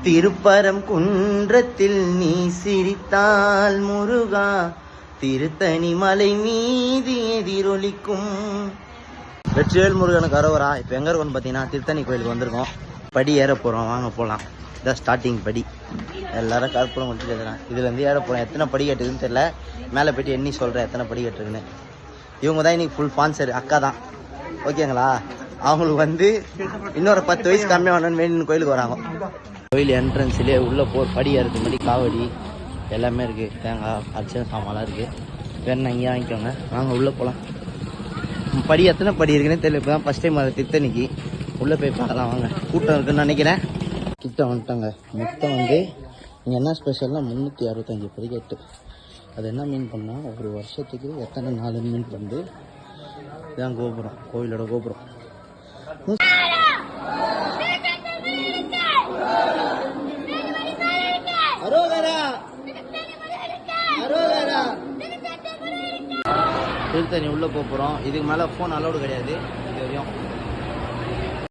திருப்பரம் குன்றத்தில் நீ சிரித்தால் முருகா திருத்தணி மலை மீது எதிரொலிக்கும். வெற்றிவேல் முருகனுக்கு அரோகரா. இப்போ எங்கே இருக்கோன்னு பார்த்தீங்கன்னா திருத்தணி கோயிலுக்கு வந்திருக்கோம். படி ஏற போகிறோம், வாங்க போகலாம். இதான் ஸ்டார்டிங் படி. எல்லாரும் கற்பூரம் முடிச்சுட்டு எழுதுறேன். இதுலேருந்து ஏற போகிறோம். எத்தனை படி கட்டுதுன்னு தெரியல. மேலே போய்ட்டு எண்ணி சொல்கிறேன் எத்தனை படி கட்டுருக்குன்னு. இவங்க தான் இன்னைக்கு ஃபுல் ஸ்பான்சர், அக்கா தான். ஓகேங்களா? அவங்களுக்கு வந்து இன்னொரு 10 வயசு கம்மியாக வேணும்னு வேணும்னு கோயிலுக்கு வராங்க. கோயில் என்ட்ரன்ஸ்லேயே உள்ளே படி ஏறது மாதிரி காவடி எல்லாமே இருக்குது. தேங்காய் அர்ச்சனை சாமான்லாம் இருக்குது. வேணா இங்கே வாங்கிக்கோங்க. வாங்க உள்ளே போகலாம். படி எத்தனை படி இருக்குன்னு தெரியல. இப்போ தான் ஃபஸ்ட் டைம் அதை திருத்தணிக்கு உள்ளே போய் பார்க்கலாம். வாங்க. கூட்டம் இருக்குன்னு நினைக்கிறேன். கிட்ட வந்துட்டாங்க. மொத்தம் வந்து இங்கே என்ன ஸ்பெஷல்னா 365 படிக்கட்டு. அது என்ன மீன் பண்ணால் ஒரு வருஷத்துக்கு எத்தனை நாள் மீன் பண்ணு. இதுதான் கோபுரம், கோயிலோட கோபுரம். திருத்தணி உள்ளே போகிறோம். இதுக்கு மேலே ஃபோன் அலோடு கிடையாது இது வரையும்.